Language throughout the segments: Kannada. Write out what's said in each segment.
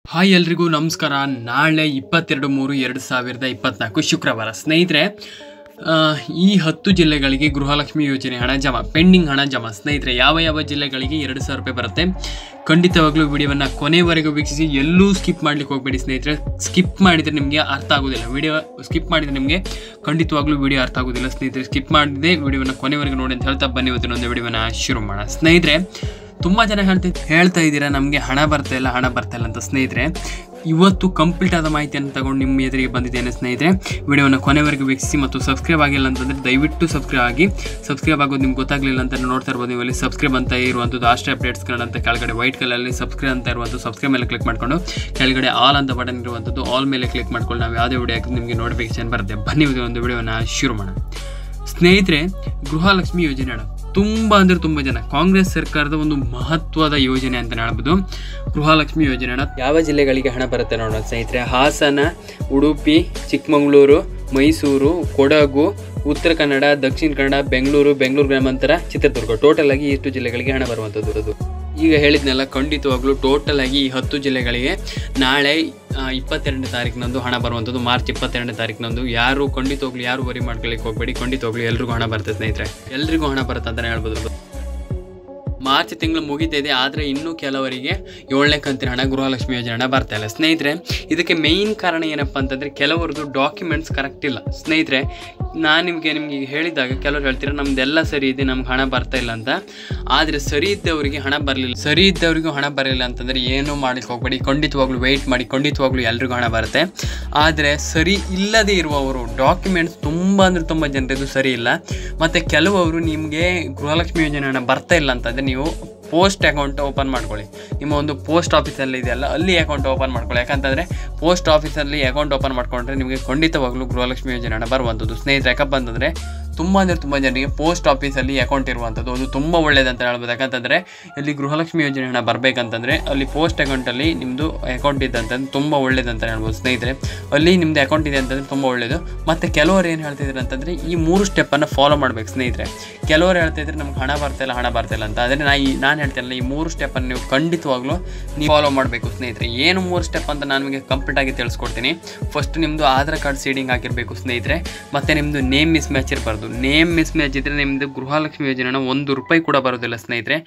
ಹಾಯ್ ಎಲ್ರಿಗೂ ನಮಸ್ಕಾರ. ನಾಳೆ 22/3/2024 ಶುಕ್ರವಾರ ಸ್ನೇಹಿತರೆ, ಈ 10 ಜಿಲ್ಲೆಗಳಿಗೆ ಗೃಹಲಕ್ಷ್ಮಿ ಯೋಜನೆ ಹಣ ಜಮಾ, ಪೆಂಡಿಂಗ್ ಹಣ ಜಮಾ. ಸ್ನೇಹಿತರೆ, ಯಾವ ಜಲ್ಲೆಗಳಿಗೆ 2,000 ರೂಪಾಯಿ ಬರುತ್ತೆ. ಖಂಡಿತವಾಗ್ಲೂ ವಿಡಿಯೋವನ್ನು ಕೊನೆವರೆಗೂ ವೀಕ್ಷಿಸಿ, ಎಲ್ಲೂ ಸ್ಕಿಪ್ ಮಾಡ್ಲಿಕ್ಕೆ ಹೋಗಬೇಡಿ ಸ್ನೇಹಿತರೆ. ಸ್ಕಿಪ್ ಮಾಡಿದರೆ ನಿಮಗೆ ಅರ್ಥ ಆಗೋದಿಲ್ಲ. ವಿಡಿಯೋ ಸ್ಕಿಪ್ ಮಾಡಿದರೆ ನಿಮಗೆ ಖಂಡಿತವಾಗ್ಲೂ ವಿಡಿಯೋ ಅರ್ಥ ಆಗೋದಿಲ್ಲ ಸ್ನೇಹಿತರೆ. ಸ್ಕಿಪ್ ಮಾಡಿದೆ ವಿಡಿಯೋವನ್ನು ಕೊನೆವರೆಗೂ ನೋಡಿ ಅಂತ ಹೇಳ್ತಾ ಬನ್ನಿ ಇವತ್ತಿನ ಒಂದು ವಿಡಿಯೋವನ್ನು ಶುರು ಮಾಡೋಣ. ಸ್ನೇಹಿತರೆ, ತುಂಬ ಜನ ಹೇಳ್ತಾ ಇದ್ದೀರಾ ನಮಗೆ ಹಣ ಬರ್ತಾ ಇಲ್ಲ ಅಂತ. ಸ್ನೇಹಿತರೆ, ಇವತ್ತು ಕಂಪ್ಲೀಟ್ ಆದ ಮಾಹಿತಿಯನ್ನು ತಗೊಂಡು ನಿಮ್ಮ ಎದುರಿಗೆ ಬಂದಿದ್ದೇನೆ ಸ್ನೇಹಿತರೆ. ವಿಡಿಯೋವನ್ನು ಕೊನೆವರೆಗೂ ವೀಕ್ಷಿಸಿ ಮತ್ತು ಸಬ್ಸ್ಕ್ರೈಬ್ ಆಗಿಲ್ಲ ಅಂತಂದರೆ ದಯವಿಟ್ಟು ಸಬ್ಸ್ಕ್ರೈಬ್ ಆಗಿ. ಸಬ್ಸ್ಕ್ರೈಬ್ ಆಗೋದು ನಿಮ್ಗೆ ಗೊತ್ತಾಗಲಿಲ್ಲ ಅಂತ ನೋಡ್ತಾ ಇರ್ಬೋದು. ನೀವು ಅಲ್ಲಿ ಸಬ್ಸ್ಕ್ರೈಬ್ ಅಂತ ಇರುವಂಥದ್ದು ಆಸ್ಟ್ರಾ ಅಪ್ಡೇಟ್ಸ್ ಕನ್ನಡ ಅಂತ ಕೆಳಗಡೆ ವೈಟ್ ಕಲರಲ್ಲಿ ಸಬ್ಸ್ಕ್ರೈಬ್ ಅಂತ ಇರುವಂಥದ್ದು ಸಬ್ಸ್ಕ್ರೈಬ್ ಮೇಲೆ ಕ್ಲಿಕ್ ಮಾಡಿಕೊಂಡು ಕೆಳಗಡೆ ಆಲ್ ಅಂತ ಬಟನ್ ಇರುವಂಥದ್ದು ಆಲ್ ಮೇಲೆ ಕ್ಲಿಕ್ ಮಾಡ್ಕೊಂಡು ನಾವು ಯಾವುದೇ ವಿಡಿಯೋ ಹಾಕಿದ್ರೆ ನಿಮಗೆ ನೋಟಿಫಿಕೇಶನ್ ಬರುತ್ತೆ. ಬನ್ನಿ ಒಂದು ವಿಡಿಯೋನ ಶುರು ಮಾಡೋಣ. ಸ್ನೇಹಿತರೆ, ಗೃಹಲಕ್ಷ್ಮಿ ಯೋಜನೆ ಹಣ ತುಂಬ ಜನ ಕಾಂಗ್ರೆಸ್ ಸರ್ಕಾರದ ಒಂದು ಮಹತ್ವದ ಯೋಜನೆ ಅಂತ ಹೇಳ್ಬೋದು. ಗೃಹಲಕ್ಷ್ಮಿ ಯೋಜನೆ ಹಣ ಯಾವ ಜಿಲ್ಲೆಗಳಿಗೆ ಹಣ ಬರುತ್ತೆ ನೋಡೋಣ ಸ್ನೇಹಿತರೆ. ಹಾಸನ, ಉಡುಪಿ, ಚಿಕ್ಕಮಗಳೂರು, ಮೈಸೂರು, ಕೊಡಗು, ಉತ್ತರ ಕನ್ನಡ, ದಕ್ಷಿಣ ಕನ್ನಡ, ಬೆಂಗಳೂರು ಗ್ರಾಮಾಂತರ, ಚಿತ್ರದುರ್ಗ. ಟೋಟಲ್ ಆಗಿ ಇಷ್ಟು ಜಿಲ್ಲೆಗಳಿಗೆ ಹಣ ಬರುವಂಥದ್ದು. ಈಗ ಹೇಳಿದ್ನೆಲ್ಲ ಖಂಡಿತವಾಗ್ಲೂ ಟೋಟಲ್ ಆಗಿ ಈ 10 ಜಿಲ್ಲೆಗಳಿಗೆ ನಾಳೆ 22ನೇ ತಾರೀಕಿನಂದು ಹಣ ಬರುವಂಥದ್ದು. ಮಾರ್ಚ್ 22ನೇ ತಾರೀಕಿನಂದು. ಯಾರು ವರಿ ಮಾಡ್ಕೊಳ್ಳಿಕ್ಕೆ ಹೋಗಬೇಡಿ. ಖಂಡಿತವಾಗ್ಲೂ ಎಲ್ರಿಗೂ ಹಣ ಬರುತ್ತೆ ಸ್ನೇಹಿತರೆ. ಎಲ್ರಿಗೂ ಹಣ ಬರುತ್ತೆ ಅಂತಲೇ ಹೇಳ್ಬೋದು. ಮಾರ್ಚ್ ತಿಂಗಳು ಮುಗಿತಿದೆ, ಆದರೆ ಇನ್ನೂ ಕೆಲವರಿಗೆ 7ನೇ ಕಂತಿನ ಹಣ ಗೃಹಲಕ್ಷ್ಮಿ ಯೋಜನೆ ಹಣ ಬರ್ತಾ ಇಲ್ಲ ಸ್ನೇಹಿತರೆ. ಇದಕ್ಕೆ ಮೇಯ್ನ್ ಕಾರಣ ಏನಪ್ಪ ಅಂತಂದರೆ ಕೆಲವರದ್ದು ಡಾಕ್ಯುಮೆಂಟ್ಸ್ ಕರೆಕ್ಟ್ ಇಲ್ಲ ಸ್ನೇಹಿತರೆ. ನಾನು ನಿಮಗೆ ಹೇಳಿದಾಗ ಕೆಲವರು ಹೇಳ್ತೀರ ನಮ್ದೆಲ್ಲ ಸರಿ ಇದೆ, ನಮ್ಗೆ ಹಣ ಬರ್ತಾ ಇಲ್ಲ ಅಂತ. ಆದರೆ ಸರಿ ಇದ್ದವರಿಗೆ ಹಣ ಬರಲಿಲ್ಲ ಅಂತಂದರೆ ಏನೂ ಮಾಡ್ಲಿಕ್ಕೆ ಹೋಗಬೇಡಿ. ಖಂಡಿತವಾಗ್ಲೂ ವೆಯ್ಟ್ ಮಾಡಿ. ಖಂಡಿತವಾಗ್ಲೂ ಎಲ್ರಿಗೂ ಹಣ ಬರುತ್ತೆ. ಆದರೆ ಸರಿ ಇಲ್ಲದೆ ಇರುವವರು ಡಾಕ್ಯುಮೆಂಟ್ಸ್ ತುಂಬ ಜನರದ್ದು ಸರಿ ಇಲ್ಲ. ಮತ್ತು ಕೆಲವರು ನಿಮಗೆ ಗೃಹಲಕ್ಷ್ಮಿ ಯೋಜನೆ ಹಣ ಬರ್ತಾ ಇಲ್ಲ ಅಂತಂದರೆ ನೀವು ಪೋಸ್ಟ್ ಅಕೌಂಟ್ ಓಪನ್ ಮಾಡ್ಕೊಳ್ಳಿ. ನಿಮ್ಮ ಒಂದು ಪೋಸ್ಟ್ ಆಫೀಸಲ್ಲಿ ಇದೆಯಲ್ಲ, ಅಲ್ಲಿ ಅಕೌಂಟ್ ಓಪನ್ ಮಾಡ್ಕೊಳ್ಳಿ. ಯಾಕಂತಂದರೆ ಪೋಸ್ಟ್ ಆಫೀಸಲ್ಲಿ ಅಕೌಂಟ್ ಓಪನ್ ಮಾಡ್ಕೊಂಡ್ರೆ ನಿಮಗೆ ಖಂಡಿತವಾಗ್ಲೂ ಗೃಹಲಕ್ಷ್ಮಿ ಯೋಜನೆ ಹಣ ಬರುವಂಥದ್ದು ಸ್ನೇಹಿತರೆ. ಯಾಕಪ್ಪ ಅಂತಂದರೆ ತುಂಬ ಜನರಿಗೆ ಪೋಸ್ಟ್ ಆಫೀಸಲ್ಲಿ ಅಕೌಂಟ್ ಇರುವಂಥದ್ದು ಅದು ತುಂಬ ಒಳ್ಳೆಯದಂತ ಹೇಳ್ಬೋದು. ಯಾಕಂತಂದರೆ ಇಲ್ಲಿ ಗೃಹಲಕ್ಷ್ಮಿ ಯೋಜನೆ ಹಣ ಬರಬೇಕಂತಂದರೆ ಅಲ್ಲಿ ಪೋಸ್ಟ್ ಅಕೌಂಟಲ್ಲಿ ನಿಮ್ಮದು ಅಕೌಂಟ್ ಇದೆ ಅಂತಂದ್ರೆ ತುಂಬ ಒಳ್ಳೇದಂತ ಹೇಳ್ಬೋದು ಸ್ನೇಹಿತರೆ. ಅಲ್ಲಿ ನಿಮ್ಮದು ಅಕೌಂಟ್ ಇದೆ ಅಂತಂದರೆ ತುಂಬ ಒಳ್ಳೆಯದು. ಮತ್ತು ಕೆಲವರು ಏನು ಹೇಳ್ತಿದ್ರು ಅಂತಂದರೆ ಈ 3 ಸ್ಟೆಪ್ಪನ್ನು ಫಾಲೋ ಮಾಡಬೇಕು ಸ್ನೇಹಿತರೆ. ಕೆಲವರು ಹೇಳ್ತಾಯಿದ್ರೆ ನಮ್ಗೆ ಹಣ ಬರ್ತಾಯಿಲ್ಲ ಅಂತ. ಆದರೆ ನಾನು ಹೇಳ್ತೇನಲ್ಲ, ಈ 3 ಸ್ಟೆಪ್ಪನ್ನು ನೀವು ಖಂಡಿತವಾಗ್ಲೂ ನೀವು ಫಾಲೋ ಮಾಡಬೇಕು ಸ್ನೇಹಿತರೆ. ಏನು 3 ಸ್ಟೆಪ್ ಅಂತ ನಾನು ನಿಮಗೆ ಕಂಪ್ಲೀಟಾಗಿ ತಿಳಿಸ್ಕೊಡ್ತೀನಿ. ಫಸ್ಟ್ ನಿಮ್ಮದು ಆಧಾರ್ ಕಾರ್ಡ್ ಸೀಡಿಂಗ್ ಆಗಿರಬೇಕು ಸ್ನೇಹಿತರೆ. ಮತ್ತು ನಿಮ್ಮದು ನೇಮ್ ಮಿಸ್ ಮ್ಯಾಚ್ ಇರಬಾರ್ದು. ನೇಮ್ ಮಿಸ್ ಮ್ಯಾಚ್ ಇದ್ದರೆ ನಿಮ್ಮದು ಗೃಹಲಕ್ಷ್ಮಿ ಯೋಜನೆ ಹಣ 1 ರೂಪಾಯಿ ಕೂಡ ಬರೋದಿಲ್ಲ ಸ್ನೇಹಿತರೆ.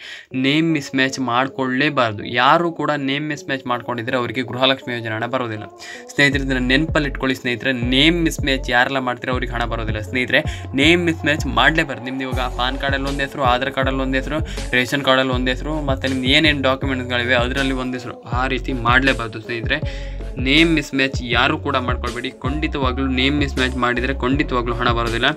ನೇಮ್ ಮಿಸ್ ಮ್ಯಾಚ್ ಮಾಡಿಕೊಳ್ಳೇಬಾರ್ದು. ಯಾರು ಕೂಡ ನೇಮ್ ಮಿಸ್ ಮ್ಯಾಚ್ ಮಾಡ್ಕೊಂಡಿದ್ರೆ ಅವರಿಗೆ ಗೃಹಲಕ್ಷ್ಮಿ ಯೋಜನೆ ಹಣ ಬರೋದಿಲ್ಲ ಸ್ನೇಹಿತರೆ. ಇದನ್ನು ನೆನಪಲ್ಲಿ ಇಟ್ಕೊಳ್ಳಿ ಸ್ನೇಹಿತರೆ. ನೇಮ್ ಮಿಸ್ ಮ್ಯಾಚ್ ಯಾರೆಲ್ಲ ಮಾಡ್ತೀರೋ ಅವ್ರಿಗೆ ಹಣ ಬರೋದಿಲ್ಲ ಸ್ನೇಹಿತರೆ. ನೇಮ್ ಮಿಸ್ ಮ್ಯಾಚ್ ಮಾಡಲೇಬಾರ್ದು. ನಿಮ್ದು ಇವಾಗ ಪಾನ್ ಕಾರ್ಡಲ್ಲಿ ಒಂದು ಹೆಸರು, ಆಧಾರ್ ಕಾರ್ಡಲ್ಲಿ ಒಂದು ಹೆಸರು, ರೇಷನ್ ಕಾರ್ಡಲ್ಲಿ ಒಂದು ಹೆಸರು, ಮತ್ತು ನಿಮ್ದು ಏನೇನು ಡಾಕ್ಯುಮೆಂಟ್ಸ್ಗಳಿವೆ ಅದರಲ್ಲಿ ಒಂದು ಹೆಸರು, ಆ ರೀತಿ ಮಾಡಲೇಬಾರ್ದು ಸ್ನೇಹಿತರೆ. ನೇಮ್ ಮಿಸ್ ಮ್ಯಾಚ್ ಯಾರು ಕೂಡ ಮಾಡ್ಕೊಳ್ಬೇಡಿ. ಖಂಡಿತವಾಗ್ಲೂ ನೇಮ್ ಮಿಸ್ ಮ್ಯಾಚ್ ಮಾಡಿದರೆ ಖಂಡಿತವಾಗ್ಲೂ ಹಣ ಬರೋದಿಲ್ಲ.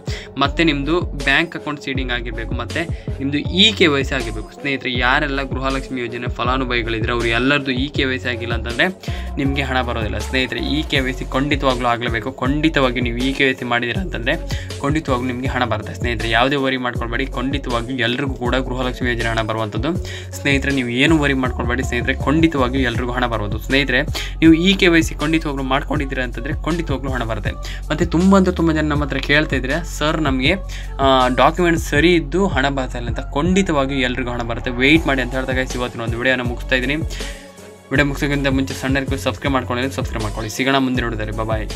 ಮತ್ತು ನಿಮ್ಮದು ಬ್ಯಾಂಕ್ ಅಕೌಂಟ್ ಸೀಡಿಂಗ್ ಆಗಿರಬೇಕು. ಮತ್ತು ನಿಮ್ಮದು KYC ಆಗಿರಬೇಕು ಸ್ನೇಹಿತರೆ. ಯಾರೆಲ್ಲ ಗೃಹಲಕ್ಷ್ಮಿ ಯೋಜನೆ ಫಲಾನುಭವಿಗಳಿದ್ರೆ ಅವ್ರು ಎಲ್ಲರದ್ದು KYC ಆಗಿಲ್ಲ ಅಂತಂದರೆ ನಿಮಗೆ ಹಣ ಬರೋದಿಲ್ಲ ಸ್ನೇಹಿತರೆ. KYC ಖಂಡಿತವಾಗ್ಲೂ ಆಗಲೇಬೇಕು. ಖಂಡಿತವಾಗಿ ನೀವು KYC ಮಾಡಿದ್ದೀರ ಅಂತಂದರೆ ಖಂಡಿತವಾಗ್ಲೂ ನಿಮಗೆ ಹಣ ಬರುತ್ತೆ ಸ್ನೇಹಿತರೆ. ಯಾವುದೇ ವರಿ ಮಾಡ್ಕೊಳ್ಬೇಡಿ. ಖಂಡಿತವಾಗಿಯೂ ಎಲ್ರಿಗೂ ಕೂಡ ಗೃಹಲಕ್ಷ್ಮಿ ಯೋಜನೆ ಹಣ ಬರುವಂಥದ್ದು ಸ್ನೇಹಿತರೆ. ನೀವು ಏನು ವರಿ ಮಾಡ್ಕೊಳ್ಬೇಡಿ ಸ್ನೇಹಿತರೆ. ಖಂಡಿತವಾಗಿಯೂ ಎಲ್ರಿಗೂ ಹಣ ಬರೋದು ಸ್ನೇಹಿತರೆ. ನೀವು KYC ಖಂಡಿತವಾಗ್ಲೂ ಮಾಡ್ಕೊಂಡಿದ್ದೀರಾ ಅಂತಂದರೆ ಖಂಡಿತವಾಗ್ಲೂ ಹಣ ಬರುತ್ತೆ. ಮತ್ತು ತುಂಬ ಜನ ನಮ್ಮ ಹತ್ರ ಕೇಳ್ತಾ ಇದ್ರೆ, ಸರ್ ನಮಗೆ ಡಾಕ್ಯುಮೆಂಟ್ಸ್ ಸರಿ ಇದ್ದು ಹಣ ಬರ್ತಾ ಇಲ್ಲ ಅಂತ. ಖಂಡಿತವಾಗಿಯೂ ಎಲ್ರಿಗೂ ಹಣ ಬರುತ್ತೆ. ವೆಯ್ಟ್ ಮಾಡಿ ಅಂತ ಹೇಳಿದಾಗ ಇವತ್ತಿನ ಒಂದು ವಿಡಿಯೋನ ಮುಗಿಸ್ತಾ ಇದ್ದೀನಿ. ವಿಡಿಯೋ ಮುಗಿಸೋಕ್ಕಿಂತ ಮುಂಚೆ ಸಣ್ಣ ಸಬ್ಸ್ಕ್ರೈಬ್ ಮಾಡ್ಕೊಳ್ಳಿ. ಸಿಗೋಣ ಮುಂದಿನ ವಿಡಿಯೋದಲ್ಲಿ. ಬಾಯ್.